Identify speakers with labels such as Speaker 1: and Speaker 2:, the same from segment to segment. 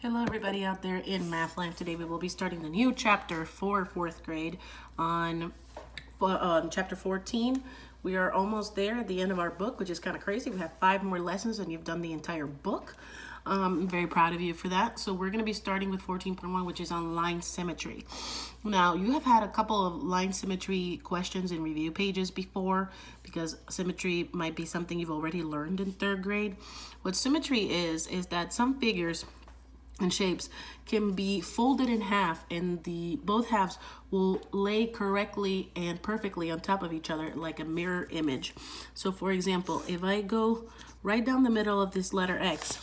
Speaker 1: Hello everybody out there in math land. Today we will be starting the new chapter for 4th grade on chapter 14. We are almost there at the end of our book, which is kind of crazy. We have 5 more lessons and you've done the entire book. I'm very proud of you for that. So we're going to be starting with 14.1, which is on line symmetry. Now, you have had a couple of line symmetry questions in review pages before because symmetry might be something you've already learned in 3rd grade. What symmetry is that some figures and shapes can be folded in half and both halves will lay correctly and perfectly on top of each other like a mirror image. So for example, if I go right down the middle of this letter X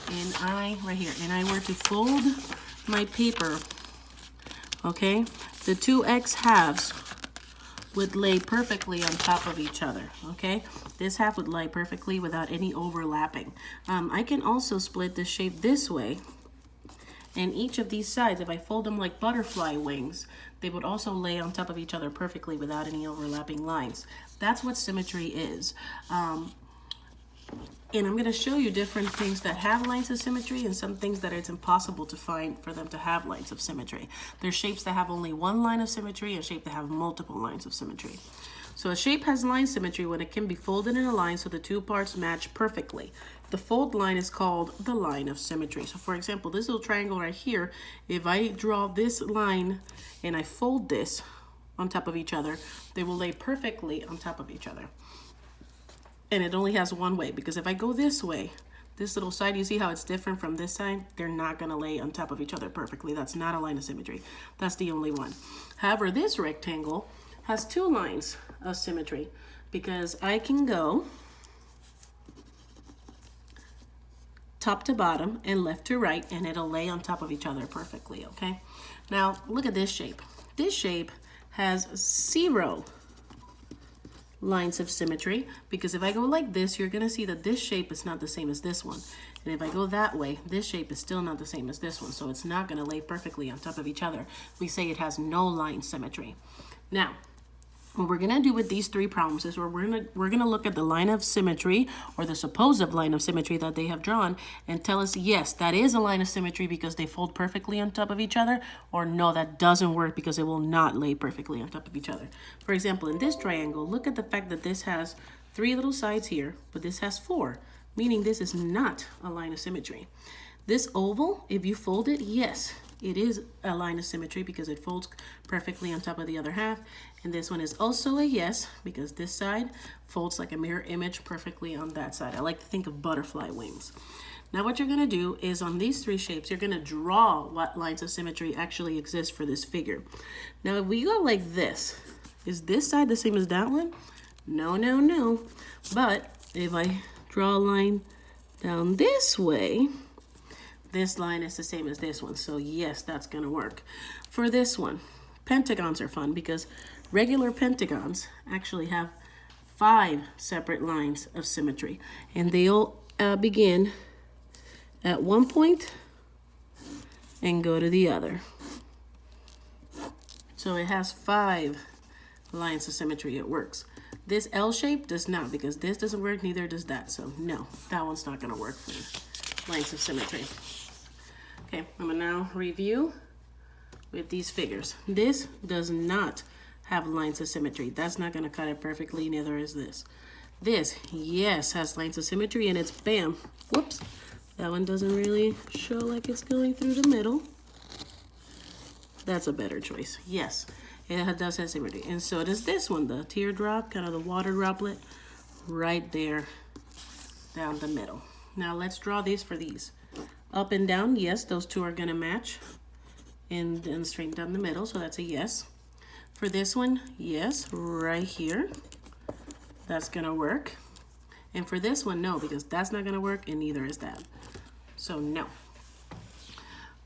Speaker 1: and I were to fold my paper, okay, the two X halves would lay perfectly on top of each other, okay? This half would lay perfectly without any overlapping. I can also split this shape this way, and each of these sides, if I fold them like butterfly wings, they would also lay on top of each other perfectly without any overlapping lines. That's what symmetry is. And I'm going to show you different things that have lines of symmetry and some things that it's impossible to find for them to have lines of symmetry. There's shapes that have only one line of symmetry and shapes that have multiple lines of symmetry. So a shape has line symmetry when it can be folded in a line so the two parts match perfectly. The fold line is called the line of symmetry. So for example, this little triangle right here, if I draw this line and I fold this on top of each other, they will lay perfectly on top of each other. And it only has one way, because if I go this way, this little side, you see how it's different from this side? They're not going to lay on top of each other perfectly. That's not a line of symmetry. That's the only one. However, this rectangle has 2 lines of symmetry because I can go top to bottom and left to right and it'll lay on top of each other perfectly, okay? Now, look at this shape. This shape has 0 lines of symmetry because if I go like this, you're gonna see that this shape is not the same as this one. And if I go that way, this shape is still not the same as this one. So it's not gonna lay perfectly on top of each other. We say it has no line symmetry. Now, what we're gonna do with these 3 problems is we're gonna look at the line of symmetry or the supposed line of symmetry that they have drawn and tell us, yes, that is a line of symmetry because they fold perfectly on top of each other, or no, that doesn't work because it will not lay perfectly on top of each other. For example, in this triangle, look at the fact that this has 3 little sides here, but this has 4, meaning this is not a line of symmetry. This oval, if you fold it, yes, it is a line of symmetry because it folds perfectly on top of the other half. And this one is also a yes because this side folds like a mirror image perfectly on that side. I like to think of butterfly wings. Now what you're going to do is on these 3 shapes, you're going to draw what lines of symmetry actually exist for this figure. Now if we go like this, is this side the same as that one? No, no, no. But if I draw a line down this way, this line is the same as this one. So yes, that's going to work. For this one, pentagons are fun because regular pentagons actually have 5 separate lines of symmetry. And they'll begin at one point and go to the other. So it has 5 lines of symmetry. It works. This L shape does not because this doesn't work, neither does that. So no, that one's not going to work for lines of symmetry. Okay, I'm going to now review with these figures. This does not have lines of symmetry. That's not going to cut it perfectly, neither is this. This, yes, has lines of symmetry, and it's bam. Whoops, that one doesn't really show like it's going through the middle. That's a better choice. Yes, it does have symmetry. And so does this one, the teardrop, kind of the water droplet, right there down the middle. Now let's draw these for these. Up and down, yes, those 2 are going to match. And then straight down the middle, so that's a yes. For this one, yes, right here. That's going to work. And for this one, no, because that's not going to work, and neither is that. So no.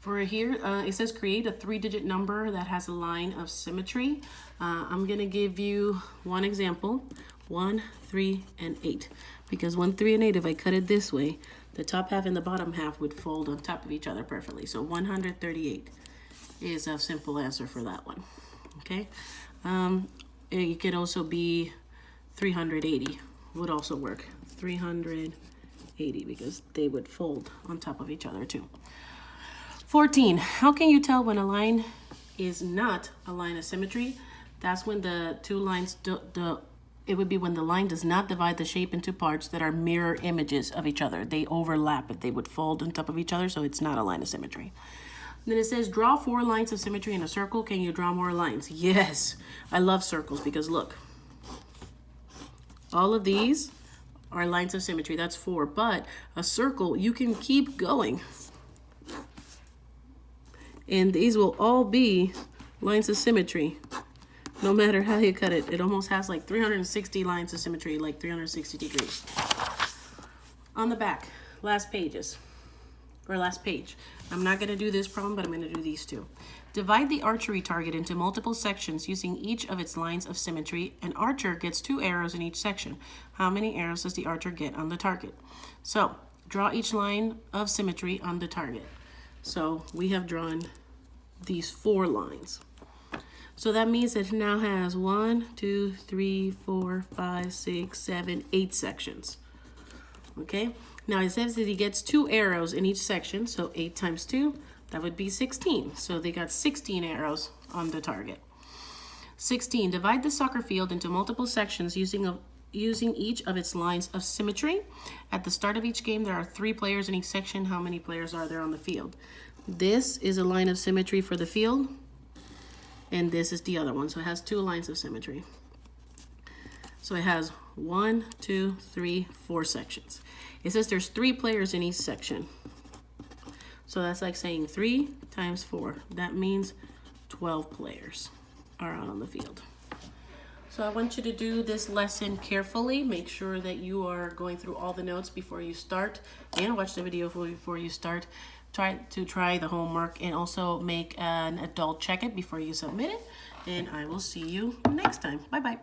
Speaker 1: For here, it says create a 3-digit number that has a line of symmetry. I'm going to give you one example, 1, 3, and 8. Because 1, 3, and 8, if I cut it this way, the top half and the bottom half would fold on top of each other perfectly. So 138 is a simple answer for that one. Okay. It could also be 380 would also work. 380 because they would fold on top of each other too. 14. How can you tell when a line is not a line of symmetry? That's when the two lines, it would be when the line does not divide the shape into parts that are mirror images of each other. They overlap, but they would fold on top of each other, so it's not a line of symmetry. Then it says, draw 4 lines of symmetry in a circle. Can you draw more lines? Yes. I love circles because look, all of these are lines of symmetry. That's 4, but a circle, you can keep going. And these will all be lines of symmetry, no matter how you cut it. It almost has like 360 lines of symmetry, like 360 degrees. On the back, last pages, or last page. I'm not gonna do this problem, but I'm gonna do these two. Divide the archery target into multiple sections using each of its lines of symmetry. An archer gets 2 arrows in each section. How many arrows does the archer get on the target? So, draw each line of symmetry on the target. So, we have drawn these 4 lines. So that means it now has 1, 2, 3, 4, 5, 6, 7, 8 sections. Okay, now it says that he gets 2 arrows in each section, so 8 times 2, that would be 16. So they got 16 arrows on the target. 16, divide the soccer field into multiple sections using each of its lines of symmetry. At the start of each game, there are 3 players in each section. How many players are there on the field? This is a line of symmetry for the field, and this is the other one. So it has 2 lines of symmetry. So it has 1, 2, 3, 4 sections. It says there's 3 players in each section. So that's like saying 3 times 4. That means 12 players are out on the field. So I want you to do this lesson carefully. Make sure that you are going through all the notes before you start, and watch the video before you start. Try the homework, and also make an adult check it before you submit it. And I will see you next time. Bye-bye.